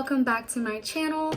welcome back to my channel.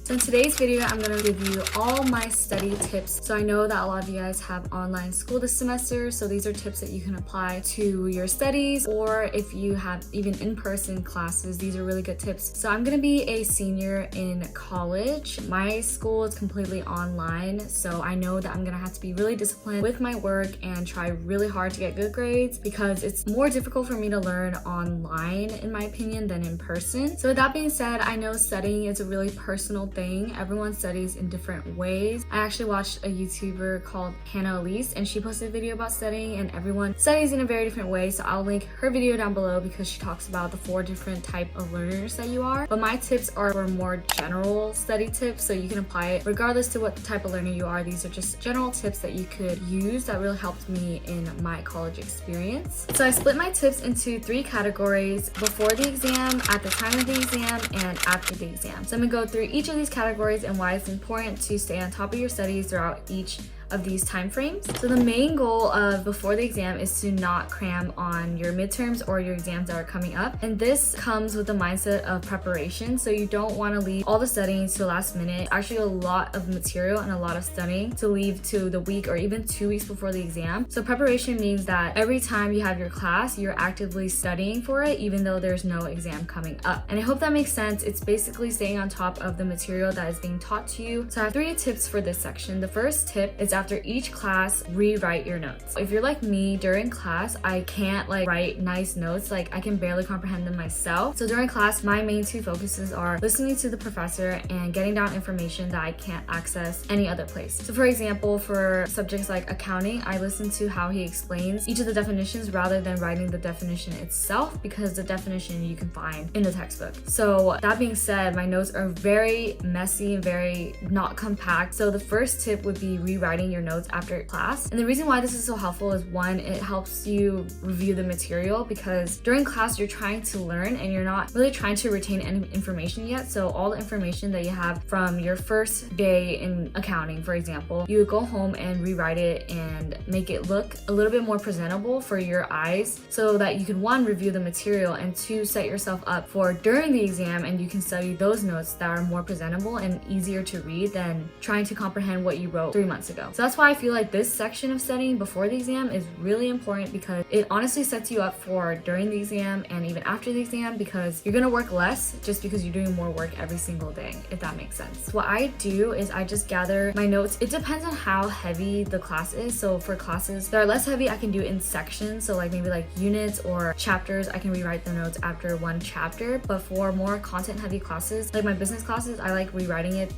So in today's video, I'm going to give you all my study tips. So I know that a lot of you guys have online school this semester, so these are tips that you can apply to your studies, or if you have even in-person classes, these are really good tips. So I'm going to be a senior in college. My school is completely online, so I know that I'm going to have to be really disciplined with my work and try really hard to get good grades because it's more difficult for me to learn online, in my opinion, than in person. So with that being said, I know studying is a really personal thing. Everyone studies in different ways. I actually watched a YouTuber called Hannah Elise, and she posted a video about studying, and everyone studies in a very different way. So I'll link her video down below because she talks about the 4 different type of learners that you are. But my tips are for more general study tips, so you can apply it regardless to what type of learner you are. These are just general tips that you could use that really helped me in my college experience. So I split my tips into 3 categories: before the exam, at the time of the exam, and after the exam. So I'm gonna go through each of these categories and why it's important to stay on top of your studies throughout each of these time frames. So the main goal of before the exam is to not cram on your midterms or your exams that are coming up. And this comes with the mindset of preparation. So you don't want to leave all the studying to the last minute. Actually, a lot of material and a lot of studying to leave to the week or even 2 weeks before the exam. So preparation means that every time you have your class, you're actively studying for it, even though there's no exam coming up. And I hope that makes sense. It's basically staying on top of the material that is being taught to you. So I have 3 tips for this section. The first tip is after each class, rewrite your notes. If you're like me, during class, I can't write nice notes. I can barely comprehend them myself. So during class, my main 2 focuses are listening to the professor and getting down information that I can't access any other place. So for example, for subjects like accounting, I listen to how he explains each of the definitions rather than writing the definition itself, because the definition you can find in the textbook. So that being said, my notes are very messy and very not compact. So the first tip would be rewriting your notes after class. And the reason why this is so helpful is, 1, it helps you review the material, because during class you're trying to learn and you're not really trying to retain any information yet. So all the information that you have from your first day in accounting, for example, you would go home and rewrite it and make it look a little bit more presentable for your eyes, so that you can, 1, review the material, and 2, set yourself up for during the exam, and you can study those notes that are more presentable and easier to read than trying to comprehend what you wrote 3 months ago. So that's why I feel like this section of studying before the exam is really important, because it honestly sets you up for during the exam and even after the exam, because you're gonna work less just because you're doing more work every single day, if that makes sense. What I do is I just gather my notes. It depends on how heavy the class is. So for classes that are less heavy, I can do it in sections. So maybe units or chapters, I can rewrite the notes after 1 chapter. But for more content heavy classes, like my business classes, I like rewriting it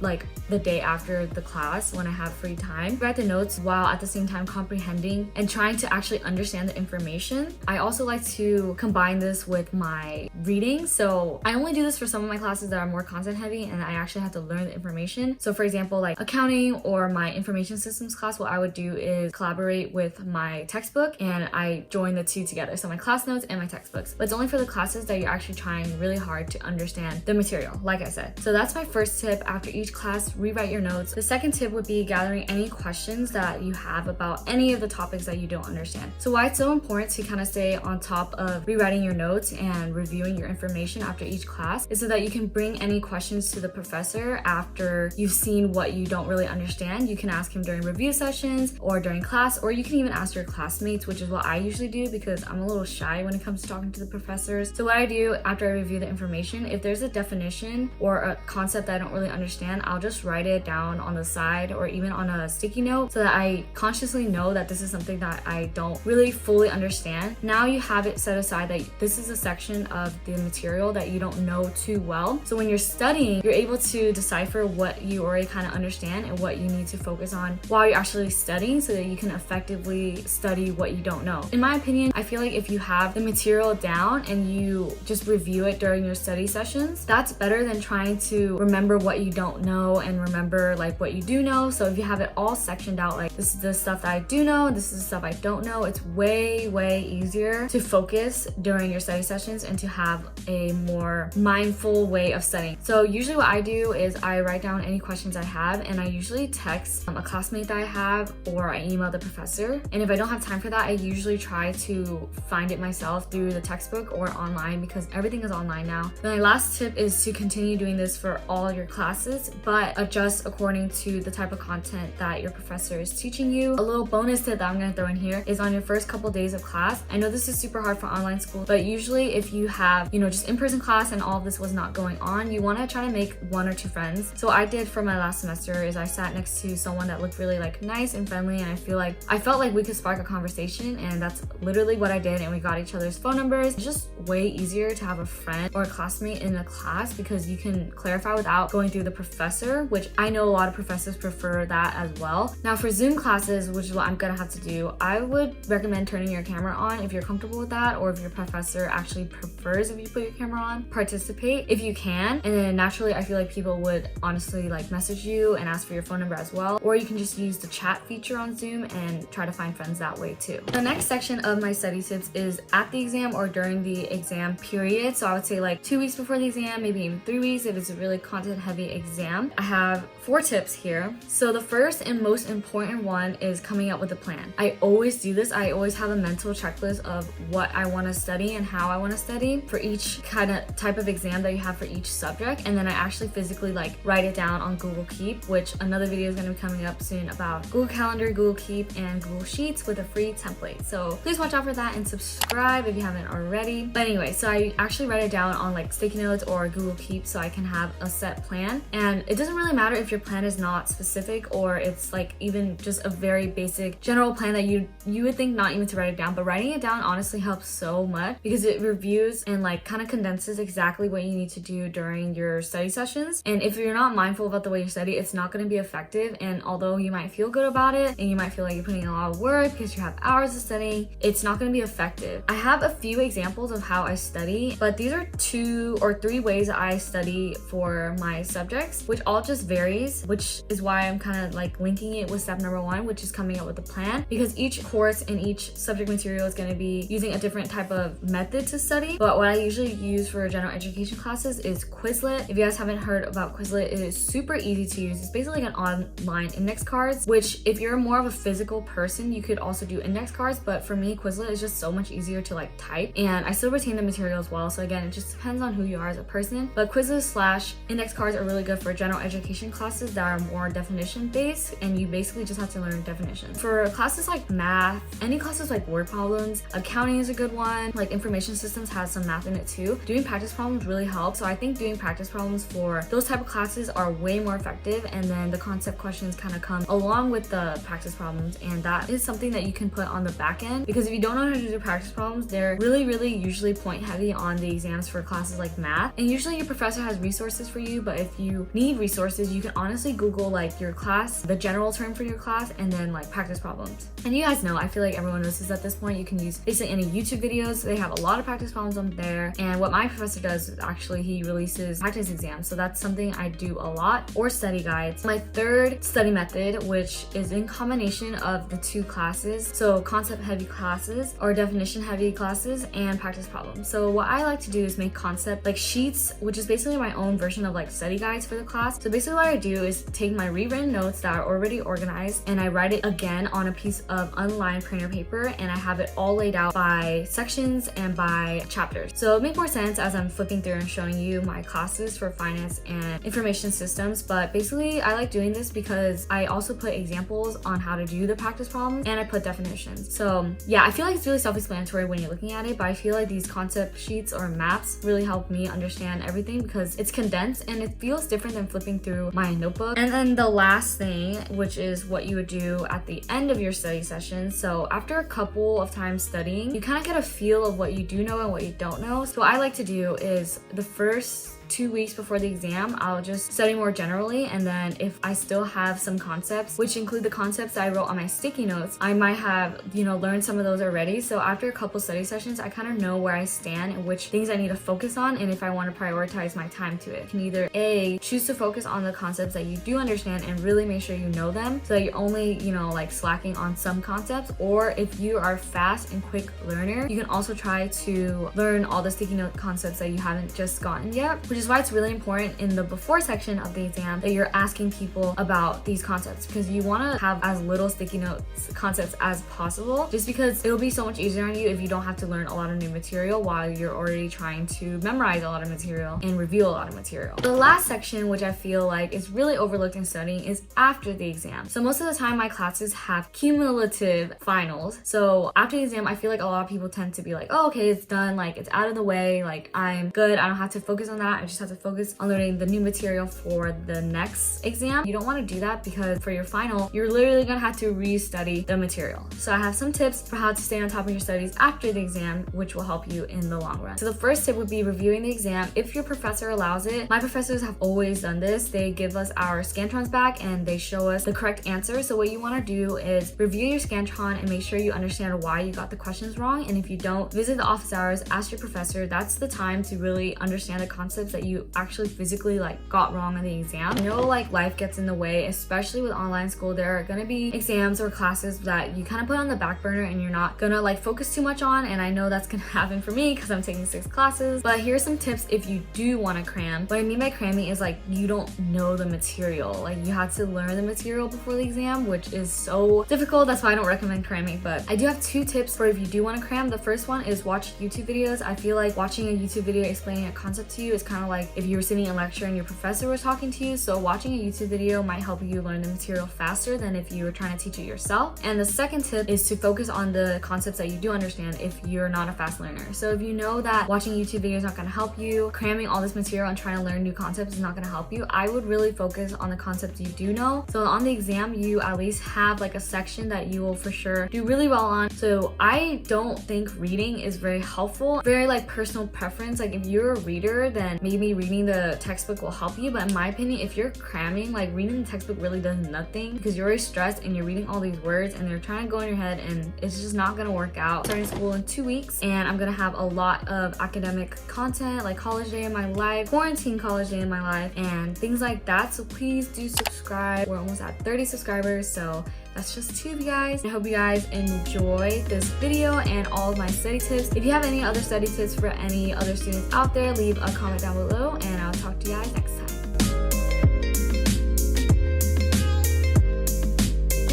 the day after the class when I have free time. Write the notes while at the same time comprehending and trying to actually understand the information. I also like to combine this with my reading. So I only do this for some of my classes that are more content heavy and I actually have to learn the information. So for example, accounting or my information systems class, what I would do is collaborate with my textbook and I join the 2 together. So my class notes and my textbooks. But it's only for the classes that you're actually trying really hard to understand the material, like I said. So that's my first tip. After each class, rewrite your notes. The second tip would be gathering any questions that you have about any of the topics that you don't understand. So why it's so important to kind of stay on top of rewriting your notes and reviewing your information after each class is so that you can bring any questions to the professor after you've seen what you don't really understand. You can ask him during review sessions or during class, or you can even ask your classmates, which is what I usually do because I'm a little shy when it comes to talking to the professors. So what I do after I review the information, if there's a definition or a concept that I don't really understand, I'll just write it down on the side or even on a sticky note so that I consciously know that this is something that I don't really fully understand. Now you have it set aside that this is a section of the material that you don't know too well. So when you're studying, you're able to decipher what you already kind of understand and what you need to focus on while you're actually studying, so that you can effectively study what you don't know. In my opinion, I feel like if you have the material down and you just review it during your study sessions, that's better than trying to remember what you don't know and remember what you do know. So if you have it all set sectioned out like, this is the stuff that I do know, this is the stuff I don't know. It's way easier to focus during your study sessions and to have a more mindful way of studying. So usually what I do is I write down any questions I have, and I usually text a classmate that I have, or I email the professor. And if I don't have time for that, I usually try to find it myself through the textbook or online, because everything is online now. My last tip is to continue doing this for all your classes, but adjust according to the type of content that your professor is teaching you. A little bonus tip that I'm going to throw in here is on your first couple days of class. I know this is super hard for online school, but usually if you have, just in-person class and all of this was not going on, you want to try to make 1 or 2 friends. So I did for my last semester is I sat next to someone that looked really like nice and friendly, and I felt like we could spark a conversation, and that's literally what I did, and we got each other's phone numbers. It's just way easier to have a friend or a classmate in a class because you can clarify without going through the professor, which I know a lot of professors prefer that as well. Now for Zoom classes, which is what I'm gonna have to do, I would recommend turning your camera on if you're comfortable with that, or if your professor actually prefers if you put your camera on. Participate if you can, and then naturally I feel like people would honestly like message you and ask for your phone number as well, or you can just use the chat feature on Zoom and try to find friends that way too. The next section of my study tips is at the exam or during the exam period. So I would say like 2 weeks before the exam, maybe even 3 weeks if it's a really content heavy exam. I have 4 tips here. So the first and most important one is coming up with a plan. I always do this. I always have a mental checklist of what I want to study and how I want to study for each kind of type of exam that you have for each subject, and then I actually physically like write it down on Google Keep, which another video is going to be coming up soon about Google Calendar, Google Keep, and Google Sheets with a free template. So please watch out for that and subscribe if you haven't already. But anyway, so I actually write it down on like sticky notes or Google Keep so I can have a set plan. And it doesn't really matter if your plan is not specific or it's like even just a very basic general plan that you would think not even to write it down, but writing it down honestly helps so much because it reviews and like kind of condenses exactly what you need to do during your study sessions. And if you're not mindful about the way you study, it's not going to be effective. And although you might feel good about it and you might feel like you're putting in a lot of work because you have hours of studying, it's not going to be effective. I have a few examples of how I study, but these are 2 or 3 ways I study for my subjects, which all just varies, which is why I'm kind of like linking it with step number 1, which is coming up with a plan, because each course and each subject material is going to be using a different type of method to study. But what I usually use for general education classes is Quizlet. If you guys haven't heard about Quizlet, it is super easy to use. It's basically like an online index cards, which if you're more of a physical person, you could also do index cards, but for me, Quizlet is just so much easier to like type, and I still retain the material as well. So again, it just depends on who you are as a person, but Quizlet/index cards are really good for general education classes that are more definition based, and you basically just have to learn definitions. For classes like math, any classes like word problems, accounting is a good one, like information systems has some math in it too. Doing practice problems really helps. So I think doing practice problems for those type of classes are way more effective, and then the concept questions kind of come along with the practice problems, and that is something that you can put on the back end, because if you don't know how to do practice problems, they're really usually point heavy on the exams for classes like math, and usually your professor has resources for you. But if you need resources, you can honestly Google like your class, the general term for your class, and then like practice problems. And you guys know, I feel like everyone knows this at this point, you can use basically any YouTube videos. They have a lot of practice problems on there, and what my professor does is actually he releases practice exams, so that's something I do a lot, or study guides. My third study method, which is in combination of the 2 classes, so concept heavy classes or definition heavy classes and practice problems. So what I like to do is make concept like sheets, which is basically my own version of like study guides for the class. So basically what I do is take my rewritten notes that are already organized and I write it again on a piece of unlined printer paper, and I have it all laid out by sections and by chapters. So it makes more sense as I'm flipping through and showing you my classes for finance and information systems. But basically I like doing this because I also put examples on how to do the practice problems, and I put definitions. So yeah, I feel like it's really self-explanatory when you're looking at it, but I feel like these concept sheets or maps really help me understand everything because it's condensed and it feels different than flipping through my notebook. And then the last thing, which is what you would do at the end of your study session. So after a couple of times studying, you kind of get a feel of what you do know and what you don't know. So what I like to do is the first 2 weeks before the exam, I'll just study more generally, and then if I still have some concepts, which include the concepts that I wrote on my sticky notes, I might have, learned some of those already. So after a couple study sessions, I kind of know where I stand and which things I need to focus on, and if I want to prioritize my time to it. You can either A, choose to focus on the concepts that you do understand and really make sure you know them, so that you're only, like slacking on some concepts, or if you are a fast and quick learner, you can also try to learn all the sticky note concepts that you haven't just gotten yet, which is why it's really important in the before section of the exam that you're asking people about these concepts, because you want to have as little sticky notes concepts as possible, just because it'll be so much easier on you if you don't have to learn a lot of new material while you're already trying to memorize a lot of material and review a lot of material. The last section, which I feel like is really overlooked in studying, is after the exam. So most of the time my classes have cumulative finals. So after the exam, I feel like a lot of people tend to be like, oh, okay, it's done, like it's out of the way, like I'm good, I don't have to focus on that, I just have to focus on learning the new material for the next exam. You don't want to do that, because for your final, you're literally gonna have to re-study the material. So I have some tips for how to stay on top of your studies after the exam, which will help you in the long run. So the first tip would be reviewing the exam if your professor allows it. My professors have always done this. They give us our Scantrons back and they show us the correct answer. So what you want to do is review your Scantron and make sure you understand why you got the questions wrong. And if you don't, visit the office hours, ask your professor. That's the time to really understand the concepts that you actually physically got wrong on the exam. I know life gets in the way, especially with online school. There are gonna be exams or classes that you kind of put on the back burner and you're not gonna focus too much on, and I know that's gonna happen for me because I'm taking 6 classes. But here's some tips if you do want to cram. What I mean by cramming is you don't know the material, you have to learn the material before the exam, which is so difficult. That's why I don't recommend cramming. But I do have 2 tips for if you do want to cram. The first one is watch YouTube videos. I feel like watching a YouTube video explaining a concept to you is kind of like if you were sitting in lecture and your professor was talking to you. So watching a YouTube video might help you learn the material faster than if you were trying to teach it yourself. And the second tip is to focus on the concepts that you do understand if you're not a fast learner. So if you know that watching YouTube videos is not going to help you, cramming all this material and trying to learn new concepts is not going to help you, I would really focus on the concepts you do know. So on the exam, you at least have a section that you will for sure do really well on. So I don't think reading is very helpful, very personal preference. If you're a reader, then maybe reading the textbook will help you. But in my opinion, if you're cramming, reading the textbook really does nothing, because you're already stressed and you're reading all these words and they're trying to go in your head, and it's just not going to work out. Starting school in 2 weeks, and I'm going to have a lot of academic content, like college day in my life, quarantine college day in my life, and things like that. So please do subscribe. We're almost at 30 subscribers, so that's just 2 of you guys. I hope you guys enjoy this video and all of my study tips. If you have any other study tips for any other students out there, leave a comment down below, and I'll talk to you